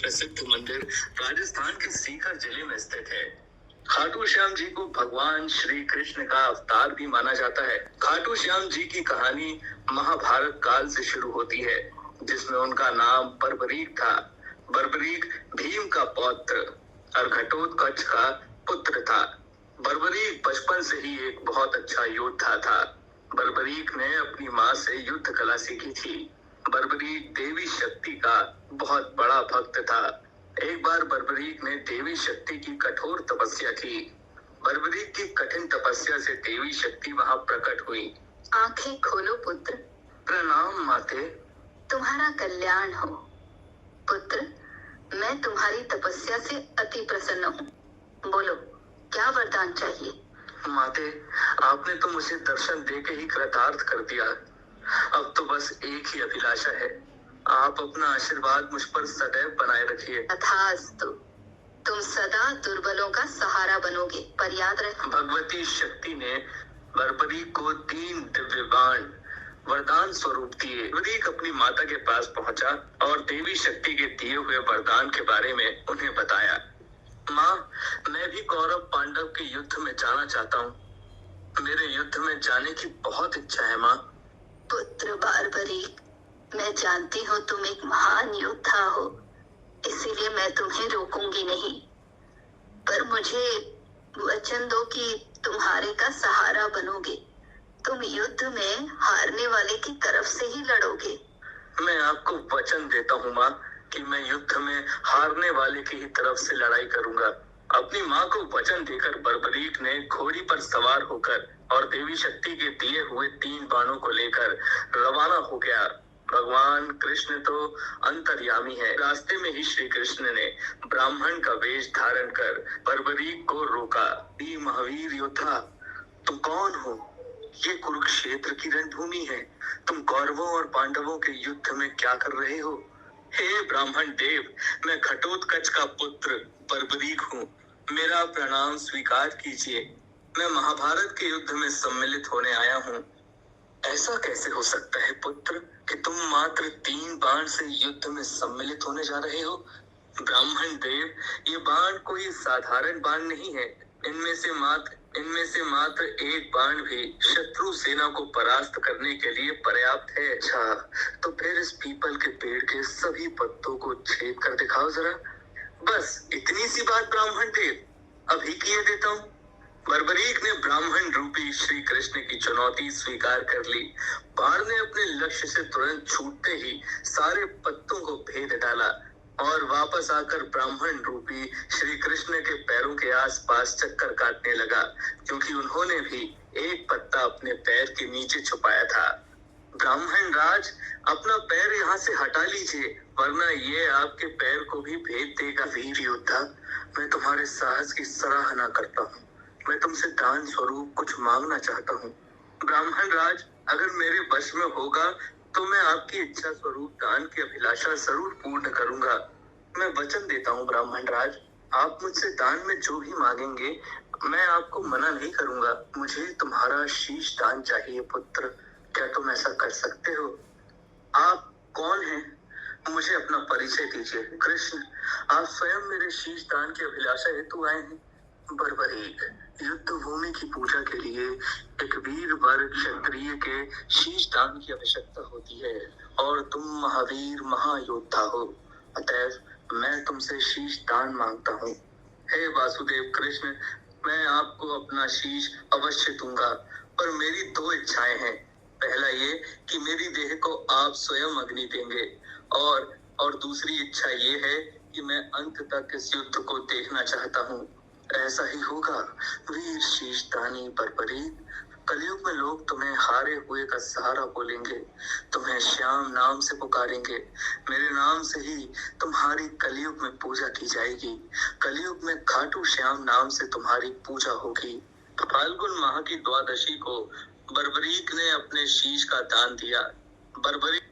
प्रसिद्ध मंदिर राजस्थान के सीकर जिले में स्थित है। खाटू श्याम जी को भगवान श्री कृष्ण का अवतार भी माना जाता है। खाटू श्याम जी की कहानी महाभारत काल से शुरू होती है, जिसमें उनका नाम बर्बरीक था। बर्बरीक भीम का पौत्र और घटोत्कच का पुत्र था। बर्बरीक बचपन से ही एक बहुत अच्छा योद्धा था। बर्बरीक ने अपनी माँ से युद्ध कला सीखी थी। बर्बरीक देवी शक्ति का बहुत बड़ा भक्त था। एक बार बर्बरीक ने देवी शक्ति की कठोर तपस्या की। बर्बरीक की कठिन तपस्या से देवी शक्ति वहां प्रकट हुई। आंखें खोलो पुत्र। प्रणाम माते। तुम्हारा कल्याण हो। पुत्र, मैं तुम्हारी तपस्या से अति प्रसन्न हूँ। बोलो, क्या वरदान चाहिए? माते, आपने तो मुझे दर्शन दे के ही कृतार्थ कर दिया। अब तो बस एक ही अभिलाषा है, आप अपना आशीर्वाद मुझ पर सदैव बनाए रखिए। तथास्तु। तुम सदा दुर्बलों का सहारा बनोगे, पर याद रखो। भगवती शक्ति ने बर्बरीक को 3 दिव्य बाण वरदान स्वरूप दिए। बर्बरीक अपनी माता के पास पहुंचा और देवी शक्ति के दिए हुए वरदान के बारे में उन्हें बताया। माँ, मैं भी कौरव पांडव के युद्ध में जाना चाहता हूँ। मेरे युद्ध में जाने की बहुत इच्छा है माँ। पुत्र बर्बरीक, मैं जानती हूँ तुम एक महान योद्धा हो, इसीलिए मैं तुम्हें रोकूंगी नहीं। पर मुझे वचन दो कि तुम्हारे का सहारा बनोगे। तुम युद्ध में हारने वाले की तरफ से ही लड़ोगे। मैं आपको वचन देता हूँ माँ कि मैं युद्ध में हारने वाले की ही तरफ से लड़ाई करूंगा। अपनी माँ को वचन देकर बर्बरीक ने घोड़ी पर सवार होकर और देवी शक्ति के दिए हुए 3 बाणों को लेकर रवाना हो गया। भगवान कृष्ण तो अंतर्यामी है। रास्ते में ही श्री कृष्ण ने ब्राह्मण का वेश धारण कर बर्बरीक को रोका। महावीर योद्धा, तुम कौन हो? ये कुरुक्षेत्र की रणभूमि है। तुम कौरवों और पांडवों के युद्ध में क्या कर रहे हो? हे ब्राह्मण देव, मैं घटोत्कच का पुत्र बर्बरीक हूँ। मेरा प्रणाम स्वीकार कीजिए। मैं महाभारत के युद्ध में सम्मिलित होने आया हूँ। ऐसा कैसे हो सकता है पुत्र कि तुम मात्र 3 बाण से युद्ध में सम्मिलित होने जा रहे हो? ब्राह्मण देव, ये बाण कोई साधारण बाण नहीं है। इनमें से मात्र एक बाण भी शत्रु सेना को परास्त करने के लिए पर्याप्त है। अच्छा, तो फिर इस पीपल के पेड़ के सभी पत्तों को छेद कर दिखाओ जरा। बस इतनी सी बात ब्राह्मण देव, अभी किए देता हूँ। बर्बरीक ने ब्राह्मण रूपी श्री कृष्ण की चुनौती स्वीकार कर ली। बाण ने अपने लक्ष्य से तुरंत छूटते ही सारे पत्तों को भेद डाला और वापस आकर ब्राह्मण रूपी श्री कृष्ण के पैरों के आसपास चक्कर काटने लगा, क्योंकि उन्होंने भी एक पत्ता अपने पैर के नीचे छुपाया था। ब्राह्मण राज, अपना पैर यहाँ से हटा लीजिए, वरना ये आपके पैर को भी भेद देगा। वीर योद्धा, मैं तुम्हारे साहस की सराहना करता हूँ। मैं तुमसे दान स्वरूप कुछ मांगना चाहता हूँ। ब्राह्मण राज, अगर मेरे वश में होगा तो मैं आपकी इच्छा स्वरूप दान की अभिलाषा जरूर पूर्ण करूंगा। मैं वचन देता हूँ ब्राह्मण राज, आप मुझसे दान में जो भी मांगेंगे मैं आपको मना नहीं करूंगा। मुझे तुम्हारा शीश दान चाहिए पुत्र। क्या तुम ऐसा कर सकते हो? आप कौन हैं? मुझे अपना परिचय दीजिए। कृष्ण, आप स्वयं मेरे शीश दान की अभिलाषा हेतु आए हैं। बर्बरीक, युद्ध भूमि की पूजा के लिए एक वीर वर क्षत्रिय के शीश दान की आवश्यकता होती है, और तुम महावीर महायोद्धा हो, अतएव मैं तुमसे शीश दान मांगता हूँ। हे वासुदेव कृष्ण, मैं आपको अपना शीश अवश्य दूंगा, पर मेरी 2 इच्छाएं हैं। पहला ये कि मेरी देह को आप स्वयं अग्नि देंगे, और दूसरी इच्छा ये है कि मैं अंत तक इस युद्ध को देखना चाहता हूँ। ऐसा ही होगा वीर शीशदानी बर्बरीक। कलयुग में लोग तुम्हें हारे हुए का सहारा बोलेंगे, तुम्हें श्याम नाम से पुकारेंगे। मेरे नाम से ही तुम्हारी कलयुग में पूजा की जाएगी। कलयुग में खाटू श्याम नाम से तुम्हारी पूजा होगी। फाल्गुन माह की द्वादशी को बर्बरीक ने अपने शीश का दान दिया। बर्बरीक